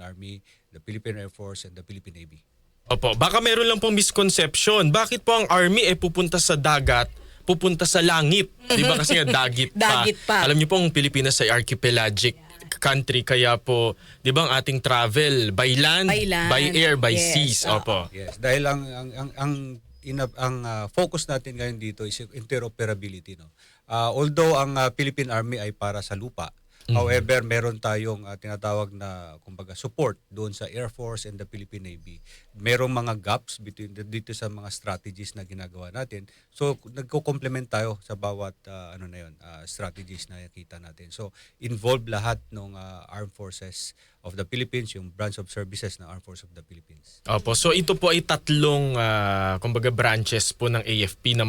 Army, the Philippine Air Force, and the Philippine Navy. Opo, baka meron lang pong misconception. Bakit po ang Army pupunta sa dagat, pupunta sa langit? Di ba kasi nga dagit pa. Dagit pa. Alam niyo po ang Pilipinas ay archipelagic country, kaya po, di ba ang ating travel by land, by air, by seas. Opo. Yes, dahil ang focus natin ngayon dito is interoperability, no. Although ang Philippine Army ay para sa lupa, however, meron tayong tinatawag na kumbaga support doon sa Air Force and the Philippine Navy. Merong mga gaps dito sa mga strategies na ginagawa natin. So nagko-complement tayo sa bawat strategies na nakita natin. So involved lahat ng Armed Forces of the Philippines, yung branch of services ng Armed Forces of the Philippines. Opo, so ito po ay tatlong kumbaga branches po ng AFP na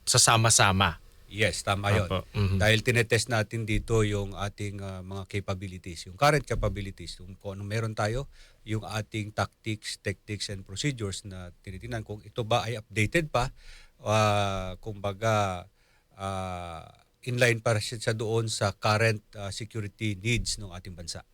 sasama-sama. Yes, tama yun. Dahil tinetest natin dito yung ating mga capabilities, yung current capabilities, yung kung ano meron tayo, yung ating tactics, techniques, and procedures na tinitingnan kung ito ba ay updated pa, kumbaga inline para siya doon sa current security needs ng ating bansa.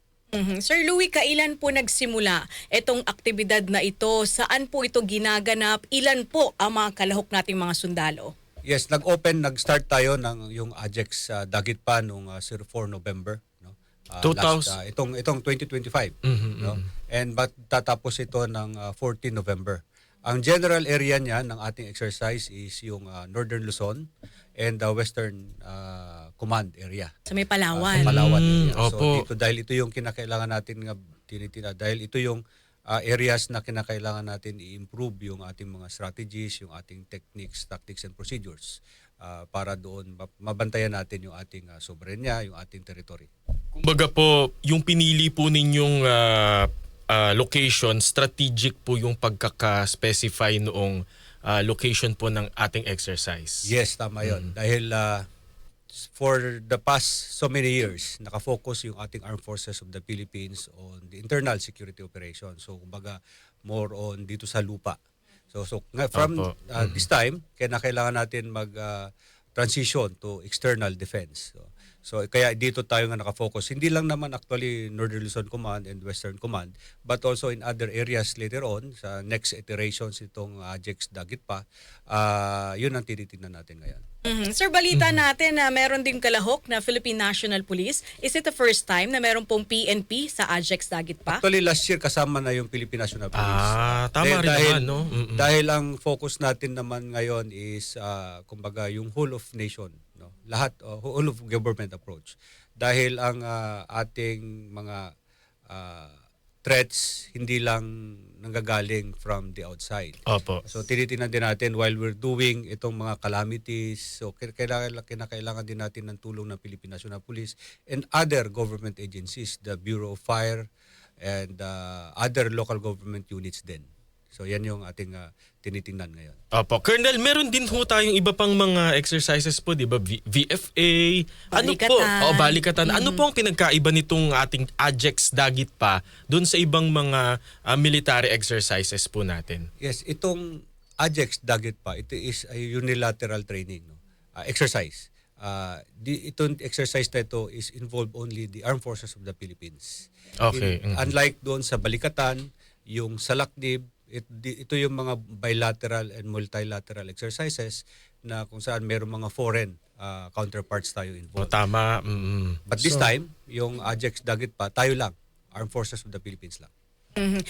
Sir Louie, kailan po nagsimula itong aktibidad na ito? Saan po ito ginaganap? Ilan po ang mga kalahok nating mga sundalo? Yes, nag-start tayo ng yung Ajex Dagit pa nung 04 November, no. Itong 2025, no. And tatapos ito ng 14 November. Ang general area niya ng ating exercise is yung Northern Luzon and the Western Command area. Sa may Palawan. Sa Palawan area. Opo. So dahil ito yung kinakailangan natin nga tinitina, dahil ito yung areas na kinakailangan natin i-improve yung ating mga strategies, yung ating techniques, tactics, and procedures para doon mabantayan natin yung ating soberenya, yung ating territory. Kumbaga po, yung pinili po ninyong location, strategic po yung pagkaka-specify noong location po ng ating exercise. Yes, tama yun. Dahil for the past so many years, nakafocus yung ating Armed Forces of the Philippines on the internal security operation. So, kumbaga, more on dito sa lupa. So from this time, kailangan natin mag-transition to external defense. So kaya dito tayo nga nakafocus. Hindi lang naman actually Northern Luzon Command and Western Command, but also in other areas later on, sa next iterations itong Ajex Dagit pa, yun ang tinitingnan natin ngayon. Sir, balita natin na meron ding kalahok na Philippine National Police. Is it the first time na meron pong PNP sa Ajex Dagit pa? Actually, last year kasama na yung Philippine National Police. Tama rin naman, no? Dahil ang focus natin naman ngayon is, kumbaga, yung whole of nation, no? Lahat, whole of government approach. Dahil ang ating mga threats hindi lang nanggagaling from the outside. Opo. So tinitingnan din natin while we're doing itong mga calamities, so kinakailangan din natin ng tulong ng Philippine National Police and other government agencies, the Bureau of Fire and other local government units din. So yan yung ating tinitingnan ngayon. Opo. Colonel, meron din ho tayong iba pang mga exercises po, di ba? VFA. Ano po? Balikatan. Ano po ang pinagkaiba nitong ating Ajex Dagit pa doon sa ibang mga military exercises po natin? Yes, itong Ajex Dagit pa, ito is a unilateral training, no? Exercise. Itong exercise na ito is involve only the Armed Forces of the Philippines. Okay. Unlike doon sa Balikatan, yung Salaknib, ito yung mga bilateral and multilateral exercises na kung saan mayroong mga foreign counterparts tayo involved. Tama. But this time, yung Ajex Dagit pa, tayo lang, Armed Forces of the Philippines lang.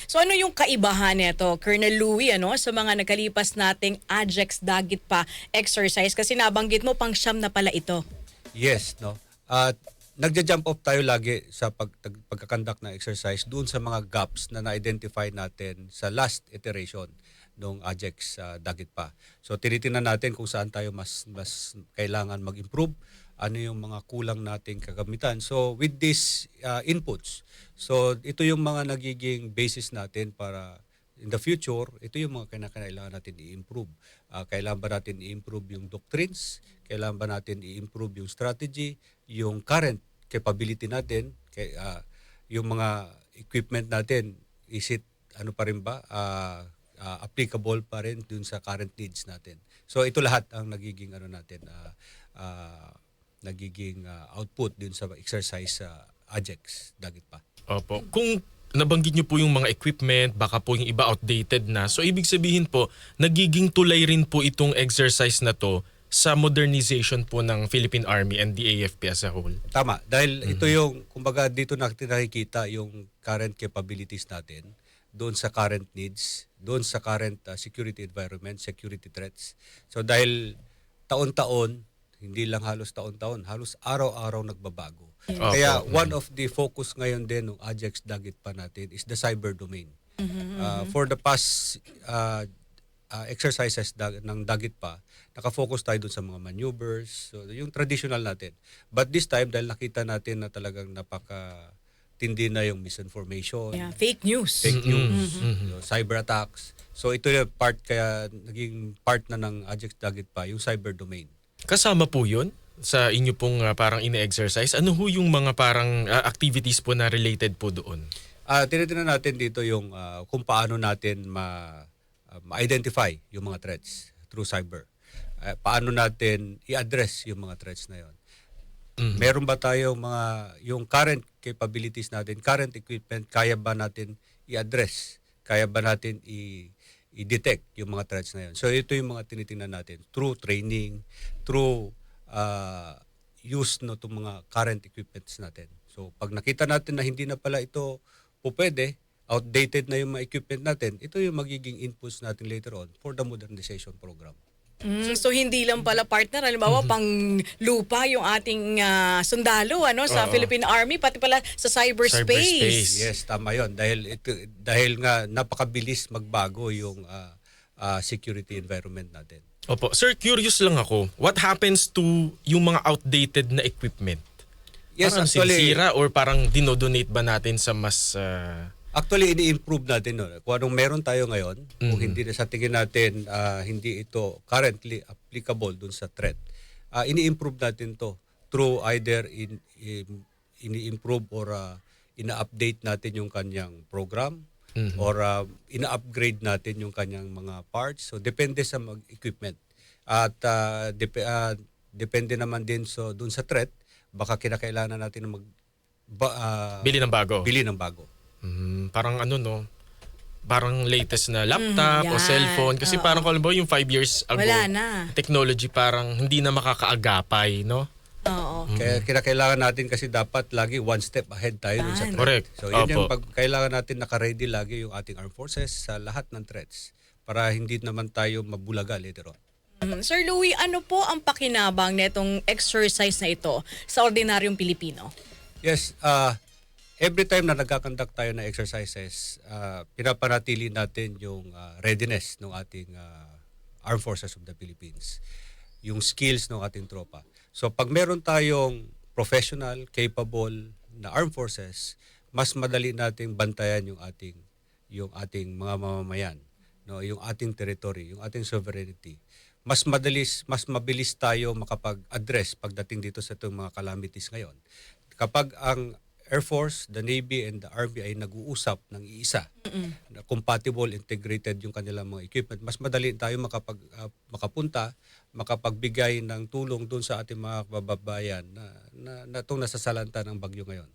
So ano yung kaibahan nito, Colonel Louie, sa mga nagkalipas nating Ajex Dagit pa exercise? Kasi nabanggit mo, pang-siyam na pala ito. Yes, no. Nagja-jump off tayo lagi sa pagkakandak ng exercise doon sa mga gaps na na-identify natin sa last iteration ng Ajex Dagit pa. So tinitingnan natin kung saan tayo mas kailangan mag-improve, ano yung mga kulang nating kagamitan. So with these inputs, so ito yung mga nagiging basis natin para in the future, ito yung mga kailangan natin i-improve. Kailangan ba natin i-improve yung doctrines? Kailangan ba natin i-improve yung strategy? Yung current capability natin? Yung mga equipment natin, is it ano pa rin ba? Applicable pa rin dun sa current needs natin. So ito lahat ang nagiging nagiging output dun sa exercise sa Ajex Dagit pa. Opo. Kung nabanggit niyo po yung mga equipment, baka po yung iba outdated na. So ibig sabihin po, nagiging tulay rin po itong exercise na to sa modernization po ng Philippine Army and the AFP as a whole. Tama. Dahil ito yung, kumbaga dito natin nakikita yung current capabilities natin doon sa current needs, doon sa current security environment, security threats. So dahil taon-taon, hindi lang halos taon-taon, halos araw-araw nagbabago. Kaya one of the focus ngayon din ng Ajax Dagit pa natin is the cyber domain. For the past exercises ng Dagit pa, nakafocus tayo dun sa mga maneuvers, so yung traditional natin. But this time, dahil nakita natin na talagang napaka-tindi na yung misinformation, Fake news. so, cyber attacks. So ito yung part, kaya naging part na ng Ajax Dagit pa, yung cyber domain. Kasama po yun sa inyo pong parang ine-exercise. Ano ho yung mga parang activities po na related po doon? Tinitingnan natin dito yung kung paano natin ma-identify yung mga threats through cyber. Paano natin i-address yung mga threats na yon. Meron ba tayong yung current capabilities natin, current equipment, kaya ba natin i-address? Kaya ba natin i-detect yung mga threats na yon? So ito yung mga tinitingnan natin through training, through use no itong mga current equipments natin. So pag nakita natin na hindi na pala ito pwede, outdated na yung mga equipment natin, ito yung magiging inputs natin later on for the modernization program. So hindi lang pala partner, halimbawa pang lupa yung ating sundalo sa Philippine Army, pati pala sa cyberspace. Yes, tama yon. Dahil nga napakabilis magbago yung security environment natin. Opo. Sir, curious lang ako. What happens to yung mga outdated na equipment? Yes, parang actually, sinisira or parang dinodonate ba natin sa mas... Actually, ini-improve natin. No? Kung anong meron tayo ngayon, kung hindi na sa tingin natin, hindi ito currently applicable dun sa threat, ini-improve natin to through either ini-improve or ina-update natin yung kanyang program or ina-upgrade natin yung kanyang mga parts. So, depende sa equipment. At depende naman din dun sa threat, baka kinakailangan natin bili ng bago. Bili ng bago. Parang parang latest na laptop o cellphone. Kasi parang kung yung 5 years ago, wala na. Technology parang hindi na makakaagapay, no? Oo. Kaya kinakailangan natin kasi dapat lagi one step ahead tayo dun sa threat. Correct. So yun yung Opo. kailangan natin naka-ready lagi yung ating armed forces sa lahat ng threats para hindi naman tayo mabulaga later on. Sir Louie, ano po ang pakinabang netong exercise na ito sa ordinaryong Pilipino? Yes, every time na nagkakandak tayo na exercises, pinapanatili natin yung readiness ng ating Armed Forces of the Philippines, yung skills ng ating tropa. So pag meron tayong professional, capable na Armed Forces, mas madali nating bantayan yung ating mga mamamayan, no, yung ating territory, yung ating sovereignty. Mas mabilis tayo makapag-address pagdating dito sa itong mga calamities ngayon. Kapag ang Air Force, the Navy, and the Army ay nag-uusap ng iisa, na compatible, integrated yung kanilang mga equipment, mas madali tayo makapunta, makapagbigay ng tulong dun sa ating mga kababayan na itong nasasalanta ng bagyo ngayon.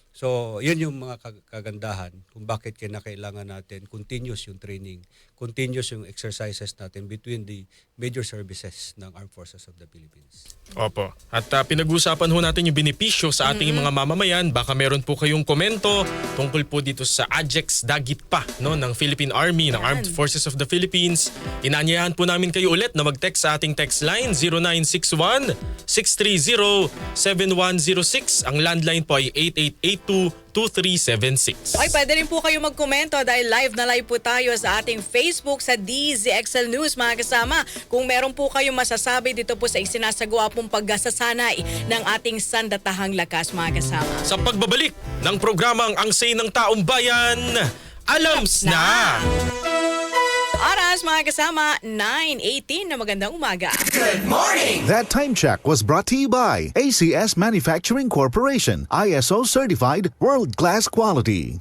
So, yun yung mga kagandahan kung bakit kailangan natin continuous yung training, continuous yung exercises natin between the major services ng Armed Forces of the Philippines. Opo. At pinag-uusapan ho natin yung benepisyo sa ating mga mamamayan. Baka meron po kayong komento tungkol po dito sa Ajax Dagit pa, no, ng Philippine Army, ng Armed Forces of the Philippines. Inaanyayahan po namin kayo ulit na mag-text sa ating text line 0961-630-7106. Ang landline po ay 8882-2376. Ay, pwede rin po kayo magkomento dahil live na live po tayo sa ating Facebook sa DZXL News, mga kasama. Kung meron po kayong masasabi dito po sa isinasagawa pong pagsasanay ng ating sandatahang lakas, mga kasama. Sa pagbabalik ng programang Ang Say ng Taong Bayan, Alams na! Oras, mga kasama, 9:18 na magandang umaga. That time check was brought to you by ACS Manufacturing Corporation, ISO certified world-class quality.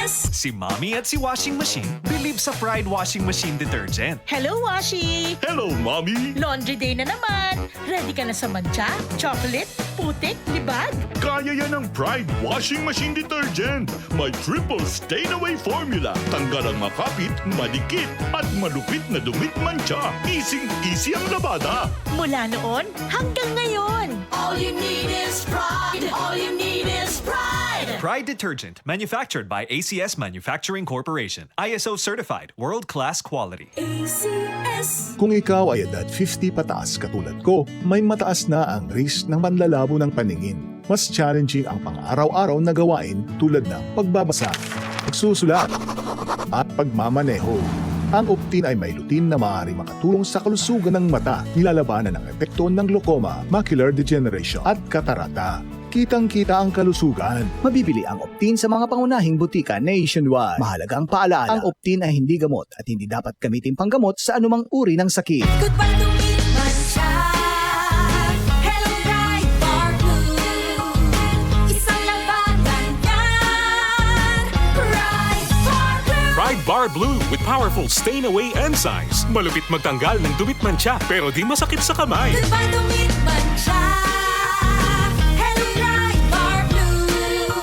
Si Mommy at si Washing Machine believe sa Pride Washing Machine Detergent. Hello, Washi! Hello, Mommy! Laundry day na naman. Ready ka na sa mancha, chocolate, putik, libag. Kaya yan ng Pride Washing Machine Detergent. May triple stain-away formula. Tanggal ang makapit, madikit, at malupit na dumit mancha. Easy ang labada. Mula noon hanggang ngayon. All you need is pride. All you need is pride. Pride Detergent, manufactured by ACS Manufacturing Corporation. ISO certified, world-class quality. ACS. Kung ikaw ay edad 50 pataas katulad ko, may mataas na ang risk ng panlalabo ng paningin. Mas challenging ang pang-araw-araw na gawain tulad ng pagbabasa, pagsusulat, at pagmamaneho. Ang Optin ay may lutin na maaari makatulong sa kalusugan ng mata, nilalabanan ng epekto ng glaucoma, macular degeneration at katarata. Kitang-kita ang kalusugan. Mabibili ang Optin sa mga pangunahing butika nationwide. Mahalagang paalala, ang Optin ay hindi gamot at hindi dapat gamitin panggamot sa anumang uri ng sakit. Goodbye to meet mancha. Hello, bright bar blue. Isang labanan yan. Bright bar blue. Pride Bar Blue with powerful stain-away enzymes. Malupit magtanggal ng dumit mancha pero di masakit sa kamay. Goodbye to meet mancha. Hello, bright bar blue.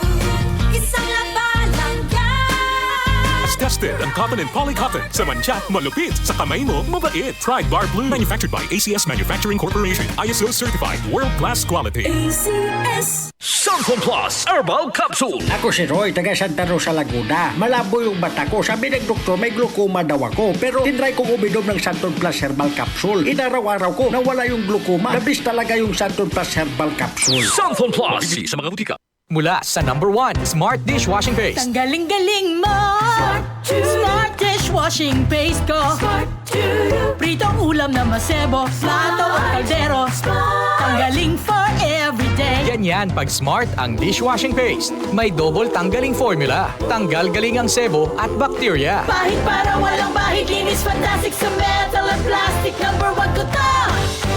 Isang labanan yan. As tested ang cotton and polycotton. Sa mancha, malupit. Sa kamay mo, mabait. Pride Bar Blue. Manufactured by ACS Manufacturing Corporation. ISO certified. World-class quality. ACS. Santon Plus Herbal Capsule. Ako si Roy, taga Santa Rosa, Laguna. Malabo yung mata ko. Sabi ng doktor, may glaucoma daw ako. Pero tinry kong uminom ng Santon Plus Herbal Capsule. Inaraw-araw ko, nawala yung glaucoma. Nabis talaga yung Santon Plus Herbal Capsule. Santon Plus. Mabibili sa mga butika. Mula sa #1 Smart Dishwashing Paste. Tanggaling-galing mo. Smart dishwashing paste ko. Pritong ulam na masebo, plato at kaldero. Tanggaling for everyday. Ganyan pag Smart ang dishwashing paste. May double tanggaling formula. Tanggal galing ang sebo at bakterya. Bahid para walang bahid, linis fantastic sa metal at plastic. #1 ko to.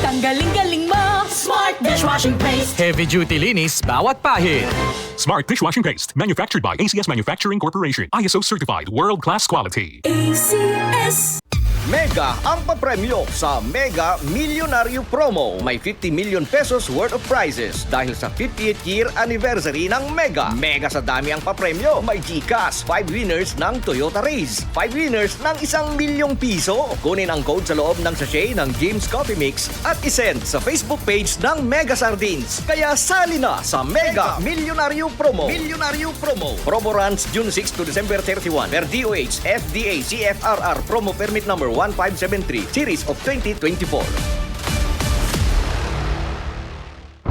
Tanggaling-galing mo. Smart dishwashing paste. Heavy duty linis bawat pahid. Smart Dishwashing Paste. Manufactured by ACS Manufacturing Corporation. ISO certified. World-class quality. ACS. Mega ang papremyo sa Mega Milyonaryo Promo. May 50 million pesos worth of prizes dahil sa 58th year anniversary ng Mega. Mega sa dami ang papremyo. May GCash, 5 winners ng Toyota Race, 5 winners ng 1 milyong piso. Kunin ang code sa loob ng sachet ng James Coffee Mix at isend sa Facebook page ng Mega Sardines. Kaya sali na sa Mega Milyonaryo Promo. Milyonaryo Promo. Promo runs June 6 to December 31 per DOH FDA CFRR Promo Permit number 1573 Series of 2024.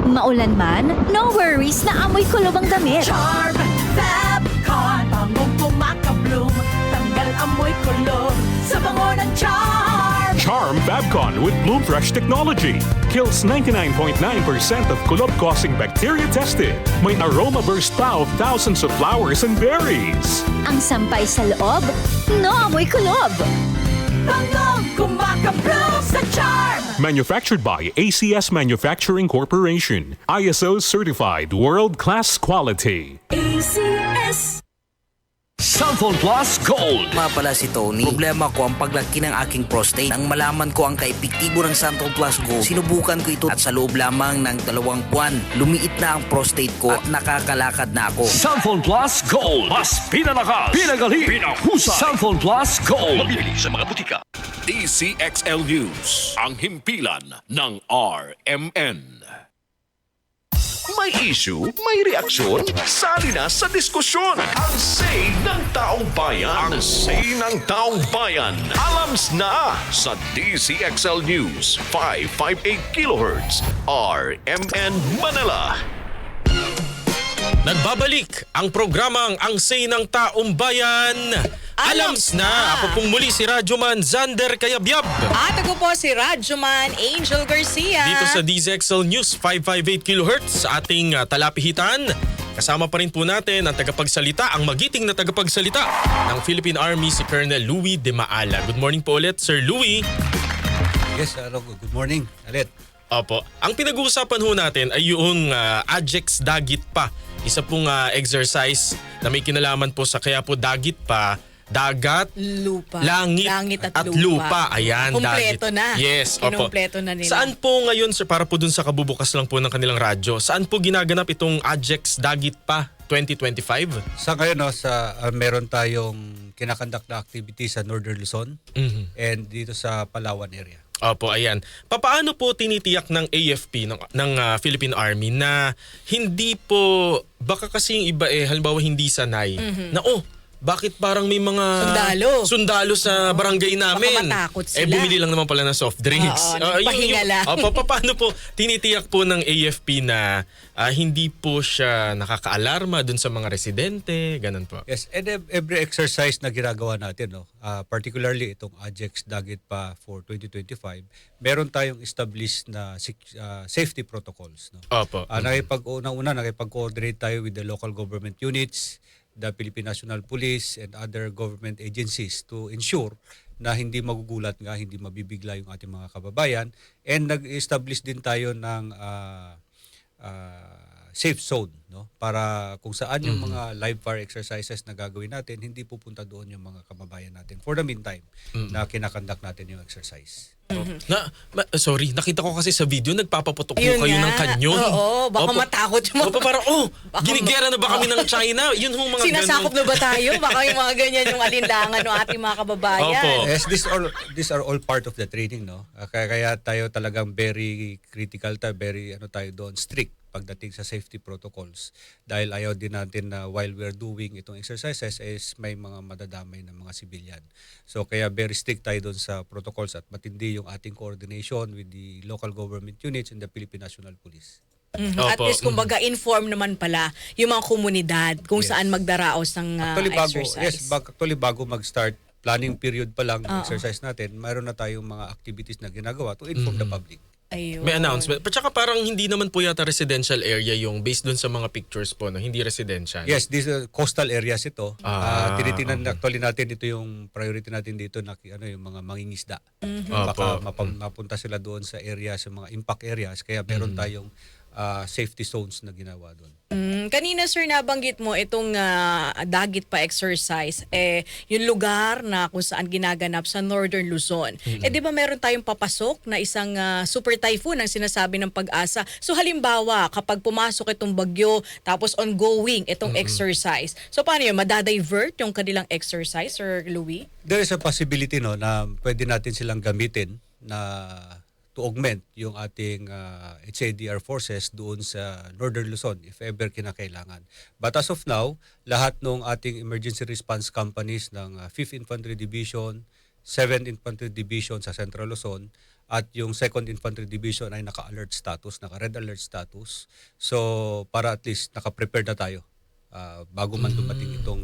Maulan man, no worries na amoy kulob ang damit. Charm Fabcon. Bangong pumakabloom, tanggal amoy kulob sa bango ng Charm. Charm Fabcon with Bloom Fresh technology. Kills 99.9% of kulob-causing bacteria tested. May aroma burst pa of thousands of flowers and berries. Ang sampay sa loob, no amoy kulob. Bangong kumakabloom sa Charm. Manufactured by ACS Manufacturing Corporation. ISO certified. World-class quality. ACS. Santon Plus Gold. Nga pala si Tony. Problema ko ang paglaki ng aking prostate. Nang malaman ko ang kaepektibo ng Santon Plus Gold, sinubukan ko ito at sa loob lamang ng 2 buwan, lumiit na ang prostate ko at nakakalakad na ako. Santon Plus Gold. Mas pinalakas, pinagali, pinahusay. Santon Plus Gold. Mabibili sa mga butika. DCXL News, ang himpilan ng RMN. May issue, may reaksyon, sali na sa diskusyon. Ang say ng taong bayan. Ang say ng taong bayan. Alams na sa DCXL News, 558 kHz, RMN Manila. Nagbabalik ang programang Ang Say ng Taong Bayan. Alams na! Ako pong muli si Radyoman Zander Kayabyab. At ako po si Radyoman Angel Garcia. Dito sa DZXL News 558 kHz sa ating talapihitan. Kasama pa rin po natin ang tagapagsalita, ang magiting na tagapagsalita ng Philippine Army, si Colonel Louie de Maala. Good morning po ulit, Sir Louie. Yes, good morning. Alit. Opo. Ang pinag-uusapan ho natin ay yung Ajex Dagit Pa. Isa pong exercise na may kinalaman po sa kaya po dagit pa dagat, Lupa. langit at lupa. Ayan, Kumpleto dagit. na. Yes, opo. Kinumpleto na nila. Saan po ngayon, sir, para po dun sa kabubukas lang po ng kanilang radyo, saan po ginaganap itong AJEX Dagit Pa 2025? Sa ngayon, no, meron tayong kinakandak na activity sa Northern Luzon and dito sa Palawan area. Opo, ayan. Papaano po tinitiyak ng AFP, ng Philippine Army, na hindi po, baka kasi yung iba halimbawa hindi sanay, na bakit parang may mga sundalo sa barangay namin? Baka matakot sila. Bumili lang naman pala ng soft drinks. Nagpahinga lang. Paano po tinitiyak po ng AFP na hindi po siya nakakaalarma dun sa mga residente, ganun po? Yes, and every exercise na ginagawa natin, no, particularly itong AJEX Dagit Pa for 2025, meron tayong established na safety protocols. No? Opo. Nakipag-coordinate tayo with the local government units, the Philippine National Police and other government agencies to ensure na hindi magugulat nga, hindi mabibigla yung ating mga kababayan. And nag-establish din tayo ng safe zone, no? Para kung saan yung mga live fire exercises na gagawin natin, hindi pupunta doon yung mga kababayan natin for the meantime na kinakandak natin yung exercise. Sorry, nakita ko kasi sa video nagpapaputok po Yun kayo nga. ng kanyon. Oo, baka matakot yung mga... Opo, parang, ginigera na ba kami ng China? Yun hong mga Sinasakop na ba tayo? Baka yung mga ganyan yung alinlangan ng ating mga kababayan. Opo. Yes, these are all part of the training, no? Kaya tayo talagang very critical tayo, tayo doon, strict pagdating sa safety protocols. Dahil ayaw din natin na while we're doing itong exercises is may mga madadamay na mga civilian. So kaya very strict tayo doon sa protocols at matindi yung ating coordination with the local government units and the Philippine National Police. At least kumbaga inform naman pala yung mga komunidad kung saan magdaraos ng exercise. Mm-hmm. Bago mag-start, planning period pa lang ng exercise natin, mayroon na tayong mga activities na ginagawa to inform the public. Ayun. May announcement. At saka parang hindi naman po yata residential area yung based dun sa mga pictures po, no? Hindi residential. Yes, these are coastal areas ito. Tinitingnan actually natin, ito yung priority natin dito na yung mga mangingisda. Baka mapunta sila doon sa area, sa mga impact areas, kaya meron tayong safety zones na ginawa doon. Kanina sir, nabanggit mo itong Dagit Pa exercise, yung lugar na kung saan ginaganap sa Northern Luzon. Di ba meron tayong papasok na isang super typhoon ang sinasabi ng Pag-asa? So halimbawa, kapag pumasok itong bagyo, tapos ongoing itong exercise, so paano yun? Madadivert yung kanilang exercise, Sir Louie? There is a possibility, no, na pwede natin silang gamitin na to augment yung ating HADR forces doon sa Northern Luzon if ever kinakailangan. But as of now, lahat ng ating emergency response companies ng 5th Infantry Division, 7th Infantry Division sa Central Luzon at yung 2nd Infantry Division ay naka-alert status, naka-red alert status. So para at least naka-prepare na tayo bago man dumating itong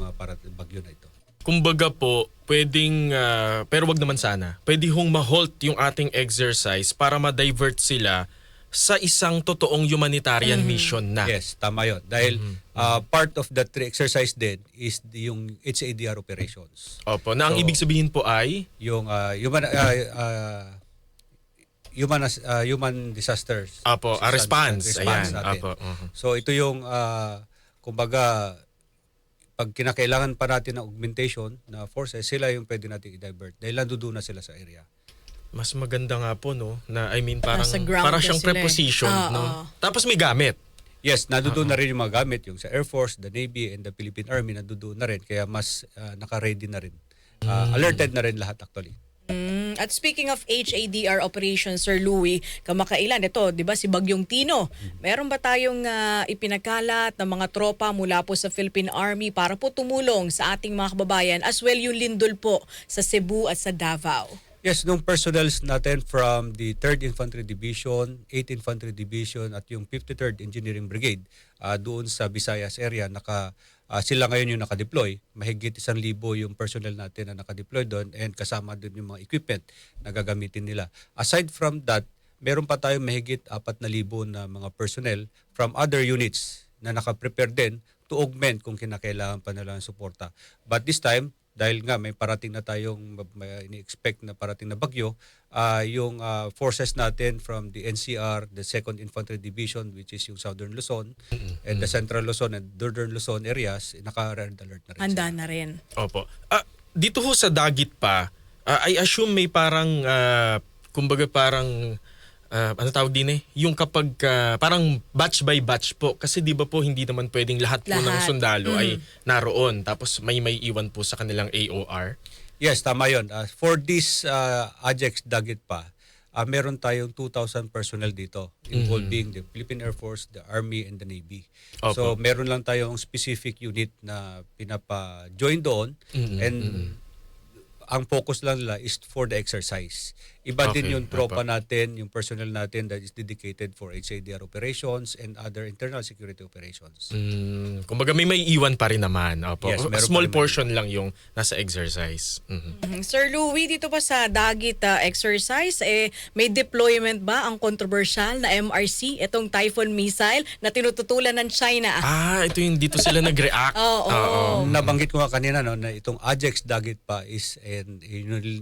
bagyo na ito. Kumbaga po, pwedeng, pero wag naman sana, pwede hong ma-halt yung ating exercise para ma-divert sila sa isang totoong humanitarian mission na. Yes, tama yun. Dahil part of that exercise din is yung HADR operations. Opo, na ang ibig sabihin po ay? Yung human disasters. Opo, response. Ayan. Natin. Opo. So ito yung, kumbaga, pag kinakailangan pa natin ng augmentation na forces, sila yung pwede natin i-divert dahil nandoon na sila sa area. Mas maganda nga po, no? Na, I mean, parang siyang sila preposition, no? Tapos may gamit. Yes, nandoon na rin yung mga gamit, yung sa Air Force, the Navy, and the Philippine Army, nandoon na rin. Kaya mas naka-ready na rin. Alerted na rin lahat actually. At speaking of HADR operations, Sir Louie, kamakailan ito, 'di ba si Bagyong Tino? Meron ba tayong ipinagkalat ng mga tropa mula po sa Philippine Army para po tumulong sa ating mga kababayan as well yung lindol po sa Cebu at sa Davao? Yes, nung personnels natin from the 3rd Infantry Division, 8th Infantry Division at yung 53rd Engineering Brigade doon sa Visayas area, sila ngayon yung nakadeploy. Mahigit 1,000 yung personnel natin na nakadeploy doon and kasama doon yung mga equipment na gagamitin nila. Aside from that, meron pa tayong mahigit 4,000 na mga personnel from other units na nakaprepare din to augment kung kinakailangan pa nila ng suporta. But this time, dahil nga may parating na tayong ini-expect na parating na bagyo, yung forces natin from the NCR, the 2nd Infantry Division, which is yung Southern Luzon, and the Central Luzon and Northern Luzon areas, naka-red alert na rin. Handa na rin. Opo. dito ho sa Dagit pa, I assume may parang, kumbaga parang, ano tawag din yung kapag parang batch by batch po. Kasi di ba po hindi naman pwedeng lahat po ng sundalo ay naroon. Tapos may iwan po sa kanilang AOR. Yes, tama yun. For this Ajax Dagit pa, meron tayong 2,000 personnel dito involving the Philippine Air Force, the Army, and the Navy. Opo. So meron lang tayong specific unit na pinapa-join doon and ang focus lang nila is for the exercise. Iba din yung tropa natin, yung personnel natin that is dedicated for HADR operations and other internal security operations. Kumbaga may iwan pa rin naman. Opo. Yes, meron Small pa rin portion lang yung nasa exercise. Sir Louie, dito pa sa Dagit exercise, may deployment ba ang controversial na MRC, itong Typhoon missile na tinututulan ng China? Ito yung dito sila nag-react. Oo. Nabanggit ko nga kanina na itong Ajax Dagit pa is an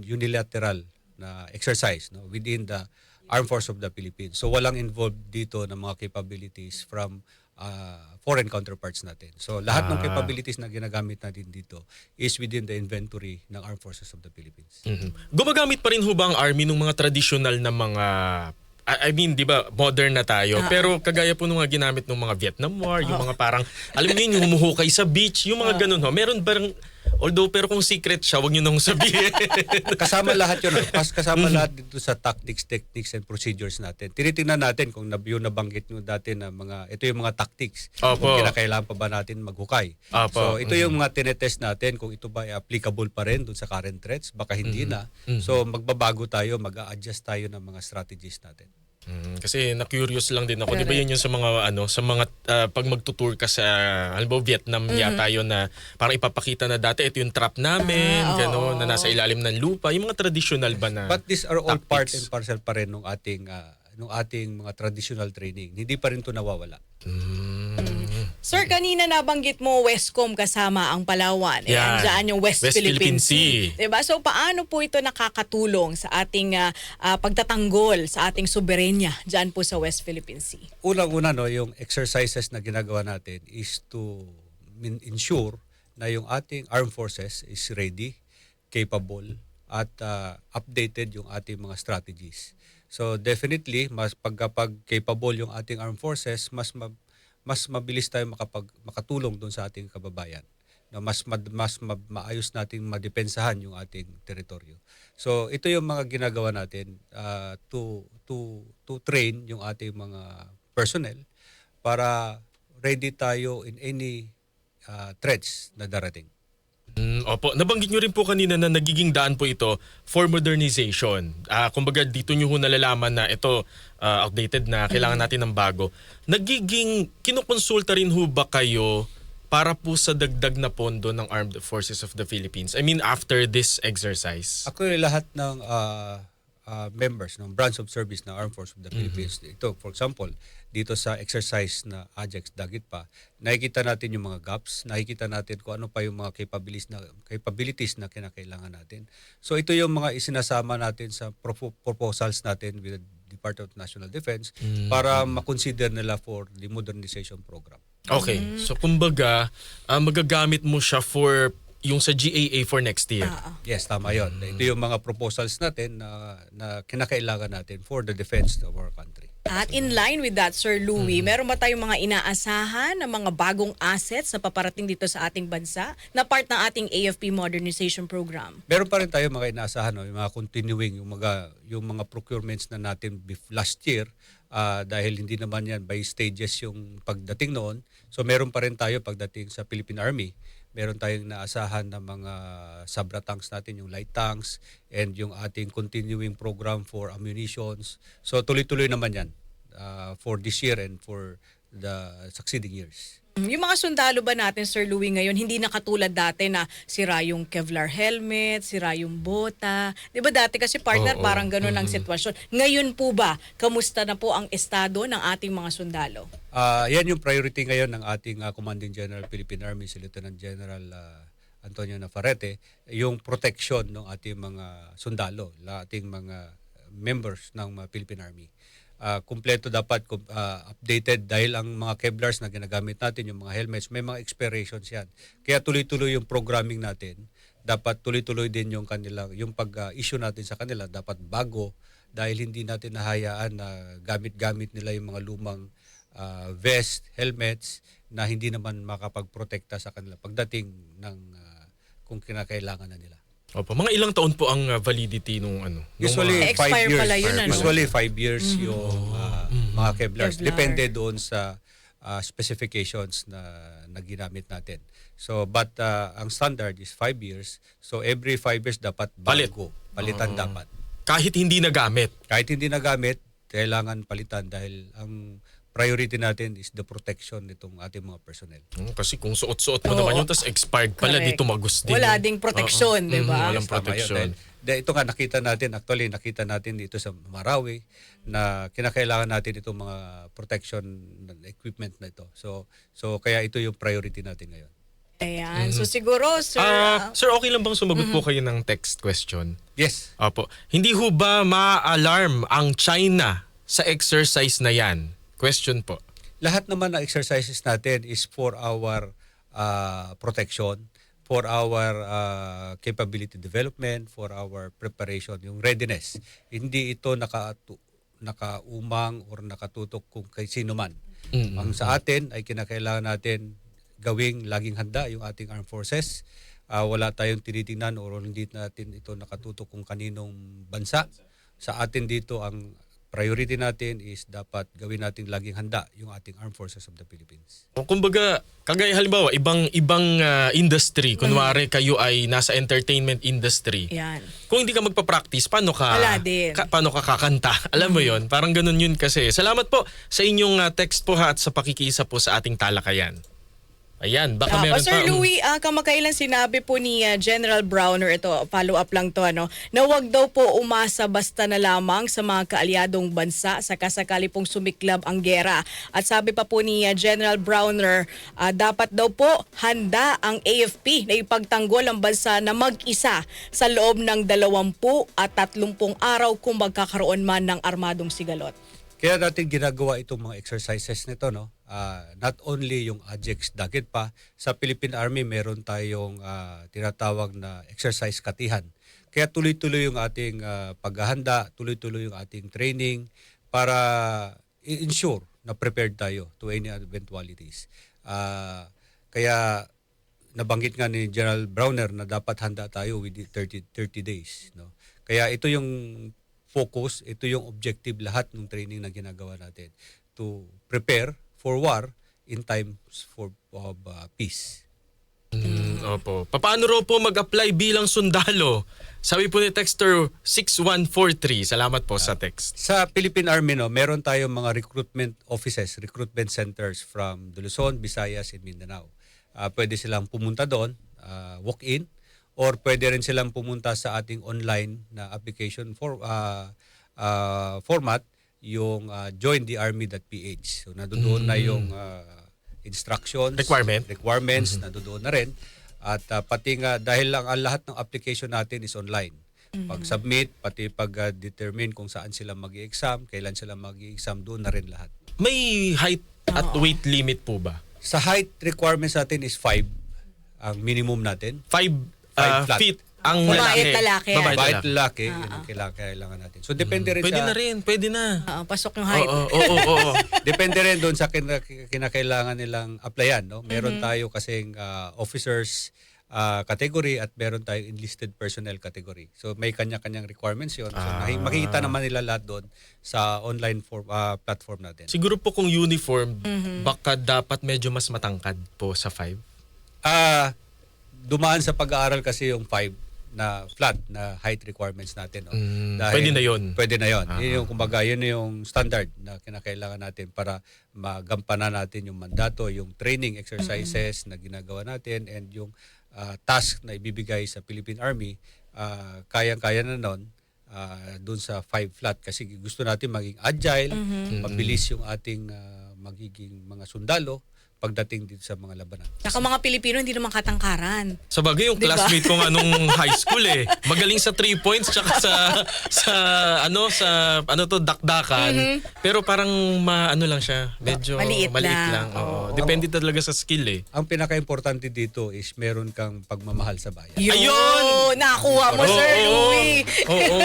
unilateral na exercise within the Armed Forces of the Philippines. So walang involved dito ng mga capabilities from foreign counterparts natin. So lahat ng capabilities na ginagamit natin dito is within the inventory ng Armed Forces of the Philippines. Gumagamit pa rin ho ba ang Army ng mga traditional na mga, I mean, di ba, modern na tayo. Pero kagaya po nung mga ginamit ng mga Vietnam War, yung mga parang, alam mo yun, yung humuhukay sa beach, yung mga ganun ho. Meron ba pero kung secret siya, wag niyo nang sabihin. Kasama lahat yun. Kasama lahat dito sa tactics, techniques, and procedures natin. Tinitingnan natin kung yung nabanggit nyo dati na ito yung mga tactics. Kung kinakailangan pa ba natin maghukay. So ito yung mga tinetest natin kung ito ba ay applicable pa rin dun sa current threats. Baka hindi na. So magbabago tayo, mag-a-adjust tayo ng mga strategies natin. Kasi na-curious lang din ako. Di ba yun yung sa mga pag magtutour ka sa Vietnam yata yun na parang ipapakita na dati ito yung trap namin, gano'n, na nasa ilalim ng lupa. Yung mga traditional ba na But these are all tactics? part and parcel pa rin ng ating mga traditional training. Hindi pa rin ito nawawala. Sir, kanina nabanggit mo Westcom kasama ang Palawan. Yan. Diyan yung West Philippine Sea. Sea. Diba? So paano po ito nakakatulong sa ating pagtatanggol sa ating soberenya diyan po sa West Philippine Sea? Unang-una, yung exercises na ginagawa natin is to ensure na yung ating armed forces is ready, capable, at updated yung ating mga strategies. So definitely, kapag capable yung ating armed forces, mas mabilis tayo makatulong doon sa ating kababayan. Mas maayos nating madepensahan yung ating teritoryo. So ito yung mga ginagawa natin to train yung ating mga personnel para ready tayo in any threats na darating. Opo, nabanggit nyo rin po kanina na nagiging daan po ito for modernization. Kumbaga dito nyo ho nalalaman na ito outdated na, kailangan natin ng bago. Kinukonsulta rin ho ba kayo para po sa dagdag na pondo ng Armed Forces of the Philippines? I mean, after this exercise. Actually, lahat ng members ng branch of service ng Armed Forces of the Philippines, ito, for example, dito sa exercise na Ajax Dagit pa, nakikita natin yung mga gaps, nakikita natin kung ano pa yung mga capabilities na kinakailangan natin. So ito yung mga isinasama natin sa proposals natin with the Department of National Defense para makonsider nila for the modernization program. Okay, so kumbaga, magagamit mo siya for yung sa GAA for next year. Yes, tama yun. Ito yung mga proposals natin na kinakailangan natin for the defense of our country. At in line with that, Sir Louie, meron ba tayong mga inaasahan na mga bagong assets na paparating dito sa ating bansa na part ng ating AFP modernization program? Meron pa rin tayo mga inaasahan, yung mga continuing, yung mga procurements na natin last year, dahil hindi naman yan by stages yung pagdating noon. So meron pa rin tayo pagdating sa Philippine Army. Meron tayong naasahan na mga Sabra tanks natin, yung light tanks, and yung ating continuing program for ammunitions. So tuloy-tuloy naman yan for this year and for the succeeding years. Yung mga sundalo ba natin, Sir Louie, ngayon, hindi na katulad dati na sira yung Kevlar helmet, sira yung bota. Di ba dati kasi partner, parang ganun ang sitwasyon. Ngayon po ba, kamusta na po ang estado ng ating mga sundalo? Yan yung priority ngayon ng ating Commanding General Philippine Army, si Lieutenant General Antonio Navarrete, yung protection ng ating mga sundalo, ating mga members ng Philippine Army. Kumpleto dapat updated dahil ang mga Kevlars na ginagamit natin, yung mga helmets, may mga expirations yan. Kaya tuloy-tuloy yung programming natin dapat tuloy-tuloy din yung pag-issue natin sa kanila dapat bago dahil hindi natin nahayaan na gamit-gamit nila yung mga lumang vest, helmets na hindi naman makapagprotekta sa kanila pagdating ng kung kinakailangan na nila. Opo, mga ilang taon po ang validity nung ano? Usually 5 Expire years. pala yun, ano? Usually 5 years yung mga Kevlars. Kevlar. Depende doon sa specifications na ginamit natin. So but ang standard is 5 years. So every 5 years dapat bago. Palitan dapat. Kahit hindi nagamit. Kahit hindi nagamit, kailangan palitan dahil ang priority natin is the protection nitong ating mga personnel. Kasi kung suot-suot mo naman yun, tapos expired pala, Correct. di tumagos din. Wala ding proteksyon, di ba? Walang protection. Dahil ito nga nakita natin dito sa Marawi na kinakailangan natin itong mga protection equipment na ito. So kaya ito yung priority natin ngayon. Ayan. So siguro, sir... Sir, okay lang bang sumagot po kayo ng text question? Yes. Opo. Hindi ho ba ma-alarm ang China sa exercise na yan? Question po. Lahat naman ng exercises natin is for our protection, for our capability development, for our preparation, yung readiness. Hindi ito nakaumang or nakatutok kung kay sino man. Ang sa atin ay kinakailangan natin gawing laging handa yung ating armed forces. Wala tayong tinitingnan o hindi natin ito nakatutok kung kaninong bansa. Sa atin dito ang priority natin is dapat gawin natin laging handa yung ating Armed Forces of the Philippines. Kumbaga, kagaya halimbawa, ibang industry, kunwari kayo ay nasa entertainment industry. Yan. Kung hindi ka magpa-practice, paano ka kakanta? Alam mo yon, parang ganun yun kasi. Salamat po sa inyong text po at sa pakikiisa po sa ating talakayan. Ayan, baka meron Sir pa. Louie, kamakailan sinabi po ni General Browner, ito, follow up lang to, na wag daw po umasa basta na lamang sa mga kaalyadong bansa sa kasakali pong sumiklab ang gera. At sabi pa po ni General Browner, dapat daw po handa ang AFP na ipagtanggol ang bansa na mag-isa sa loob ng 20 at 30 araw kung magkakaroon man ng armadong sigalot. Kaya natin ginagawa itong mga exercises nito, no? Not only yung AJEX Dagitpa, sa Philippine Army meron tayong tinatawag na exercise katihan. Kaya tuloy-tuloy yung ating paghahanda, tuloy-tuloy yung ating training para i-ensure na prepared tayo to any eventualities. Kaya nabanggit nga ni General Browner na dapat handa tayo within 30 days, no? Kaya ito yung focus, ito yung objective lahat ng training na ginagawa natin to prepare for war in times of peace. Opo. Paano raw po mag-apply bilang sundalo? Sabi po ni texter 6143. Salamat po sa text. Sa Philippine Army, no, meron tayong mga recruitment offices, recruitment centers from Luzon, Visayas, and Mindanao. Pwede silang pumunta doon, walk-in, or pwede rin silang pumunta sa ating online na application format, yung jointhearmy.ph. So nandoon na yung instructions, requirements, nandoon na rin. At pati nga, dahil lang ang lahat ng application natin is online. Pag-submit, pati pag-determine kung saan sila mag-i-exam, kailan sila mag-i-exam, doon na rin lahat. May height at weight limit po ba? Sa height requirements natin is 5, ang minimum natin. 5 feet ang lalaki. Babae at lalaki, yun ang kailangan natin. So depende rin pwede na. Pasok yung height. Oo. Depende rin doon sa kinakailangan nilang applyan, no? Meron tayo kasing officers category at meron tayong enlisted personnel category. So may kanya-kanyang requirements 'yon. So makikita naman nila lahat doon sa online platform natin. Siguro po kung uniform, baka dapat medyo mas matangkad po sa 5. Dumaan sa pag-aaral kasi yung 5 na flat na height requirements natin, no? Pwede na yun. Pwede na yun. Yun yung kumbaga, yun yung standard na kinakailangan natin para magampanan natin yung mandato, yung training exercises na ginagawa natin, and yung task na ibibigay sa Philippine Army, kayang-kaya na nun dun sa 5 flat kasi gusto natin maging agile, mabilis yung ating magiging mga sundalo pagdating dito sa mga labanan. Saka mga Pilipino hindi naman katangkaran. Sa bagay yung classmate ko nga nung high school magaling sa 3 points tsaka sa dakdakan. Pero parang lang siya, medyo maliit lang. Oo. Depende talaga sa skill eh. Ang pinaka-importante dito is meron kang pagmamahal sa bayan. Ayun! Nakuha mo, Sir Louie. Oo.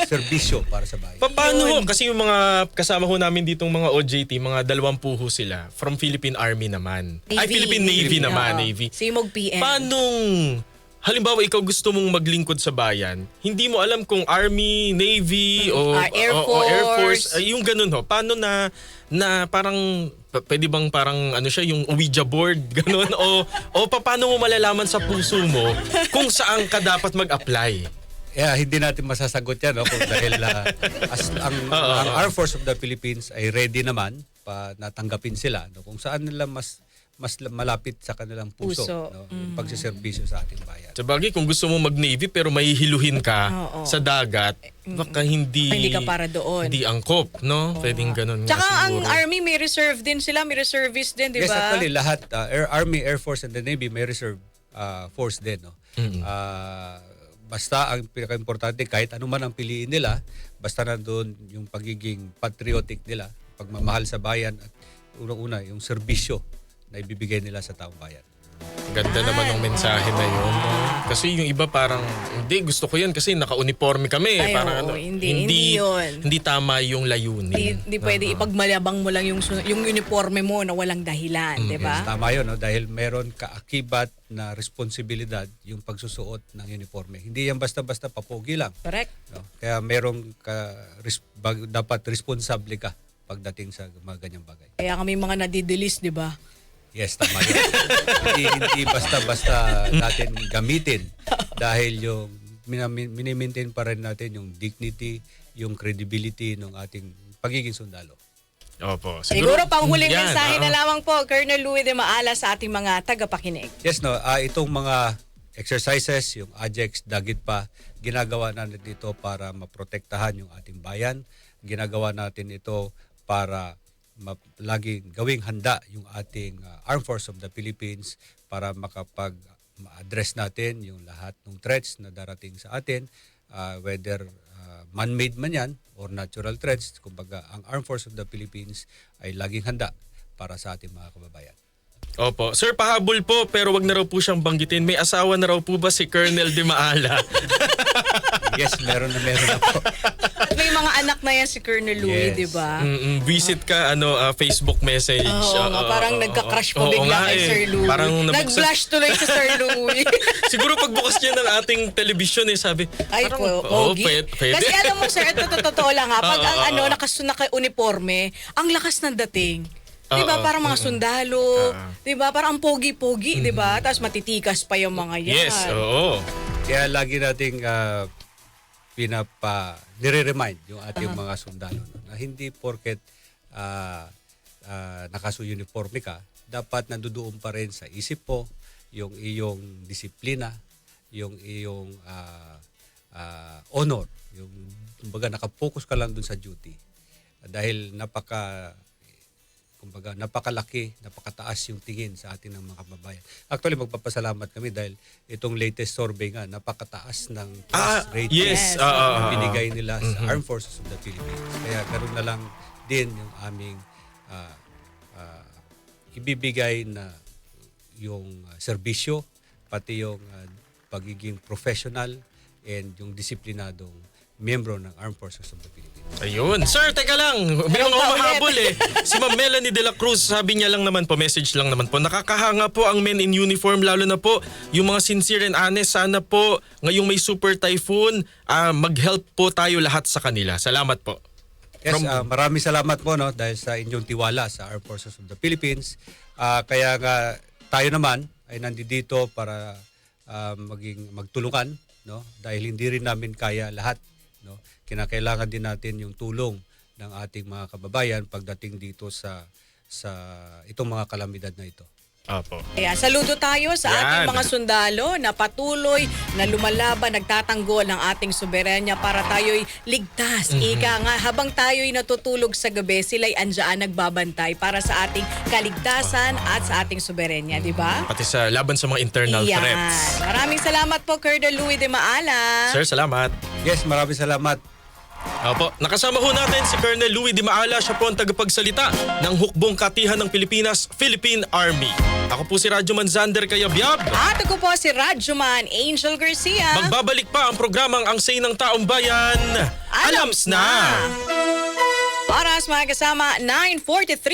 Serbisyo para sa bayan. Paano ho? Kasi yung mga kasama ho namin ditong mga OJT, mga 20 ho sila. From Philippine Army naman. Philippine Navy naman. Oo. Navy. Simog PM. Paanong, halimbawa ikaw gusto mong maglingkod sa bayan, hindi mo alam kung Army, Navy, o Air Air Force. Force, yung ganun ho. Paano na parang, pwede bang parang ano siya, yung Ouija board, ganun? o paano mo malalaman sa puso mo kung saan ka dapat mag-apply? Hindi natin masasagot yan, no? Kung dahil ang Armed Force of the Philippines ay ready naman pa natanggapin sila, no? Kung saan nila mas malapit sa kanilang puso. No? Yung pagsiservisyo sa ating bayan. Sabagay, kung gusto mo mag-Navy pero mahihiluhin ka sa dagat, baka hindi ka para doon. Hindi angkop, no? Pwedeng ganun nga Tsaka ang siguro. Army may reserve din sila, may reservist din, di ba? Yes, actually, lahat, Army, Air Force, and the Navy may reserve force din. No? Basta ang pinaka-importante, kahit ano man ang piliin nila, basta nandun yung pagiging patriotic nila, pagmamahal sa bayan, at unang-una, yung serbisyo na ibibigay nila sa taong bayan. Ganda naman ng mensahe na yun. No? Kasi yung iba parang, hindi, gusto ko yan kasi naka-uniforme kami. Ay, parang, oo, hindi yun. Hindi tama yung layunin. Hindi pwede ipagmalabang mo lang yung uniforme mo na walang dahilan, di ba? Yes, tama yun, no? Dahil meron kaakibat na responsibilidad yung pagsusuot ng uniforme. Hindi yan basta-basta papogi lang. Correct. No? Kaya meron dapat responsable ka pagdating sa mga ganyang bagay. Kaya kami mga nadidilis, di ba? Yes, tama yun. hindi basta-basta natin gamitin dahil yung minimaintain pa rin natin yung dignity, yung credibility ng ating pagiging sundalo. Opo. Siguro panghuling yan, mensahe na lamang po, Colonel Louie de Maala sa ating mga tagapakinig. Yes, no. Itong mga exercises, yung AJEX, Dagit pa, ginagawa natin ito para maprotektahan yung ating bayan. Ginagawa natin ito para laging gawing handa yung ating Armed Force of the Philippines para makapag-address natin yung lahat ng threats na darating sa atin, whether man-made man yan or natural threats. Kumbaga, ang Armed Force of the Philippines ay laging handa para sa ating mga kababayan. Opo. Sir, pahabol po pero wag na raw po siyang banggitin. May asawa na raw po ba si Colonel de Maala? Yes, meron na po. At may mga anak na yan si Colonel Louie, Yes. di ba? Visit ka, Facebook message. Parang nagka-crush pa bigla kay Sir Louie. Parang Nag-blush tuloy si Sir Louie. Siguro pagbukas niya ng ating television sabi, Ay, pogi. pwede. Kasi alam mo, sir, ito totoo lang ha. Pag naka-uniforme, ang lakas ng dating. Diba? Parang mga sundalo. Diba? Parang ang pogi-pogi, diba? Tapos matitikas pa yung mga yan. Yes, oo. Kaya lagi nating nire-remind yung ating mga sundalo na hindi porket nakasu-uniforme ka, dapat nandoon pa rin sa isip po yung iyong disiplina, yung iyong honor, yung kumbaga nakapokus ka lang dun sa duty. Dahil napakalaki, napakataas yung tingin sa atin ng mga kababayan. Actually, magpapasalamat kami dahil itong latest survey nga, napakataas ng trust rating na binigay nila sa Armed Forces of the Philippines. Kaya ganoon na lang din yung aming ibibigay na yung serbisyo, pati yung pagiging professional and yung disiplinadong miyembro ng Armed Forces of the Philippines. Ayun. Sir, teka lang. May mga mahabol Si Ma'am Melanie de la Cruz, sabi niya lang naman po, message lang naman po, nakakahanga po ang men in uniform, lalo na po yung mga sincere and honest. Sana po ngayong may super typhoon, mag-help po tayo lahat sa kanila. Salamat po. Yes, maraming salamat po dahil sa inyong tiwala sa Armed Forces of the Philippines. Kaya nga tayo naman ay nandito para magtulungan, dahil hindi rin namin kaya lahat. Kinakailangan din natin yung tulong ng ating mga kababayan pagdating dito sa itong mga kalamidad na ito. Apo. Kaya saludo tayo sa ating mga sundalo na patuloy na lumalaban, nagtatanggol ng ating soberanya para tayo'y ligtas. Ika nga, habang tayo'y natutulog sa gabi, sila'y andyan nagbabantay para sa ating kaligtasan at sa ating soberanya, di ba? Pati sa laban sa mga internal threats. Maraming salamat po, Colonel Louie de Maala. Sir, salamat. Yes, maraming salamat. Opo, nakasama ho natin si Colonel Louie Di Maala. Siya po ang tagapagsalita ng Hukbong Katihan ng Pilipinas, Philippine Army. Ako po si Radyoman Zander Kayabyab. At ako po si Radyoman Angel Garcia. Magbabalik pa ang programang Ang Say ng Taong Bayan. Alams na! Oras mga kasama, 9:43.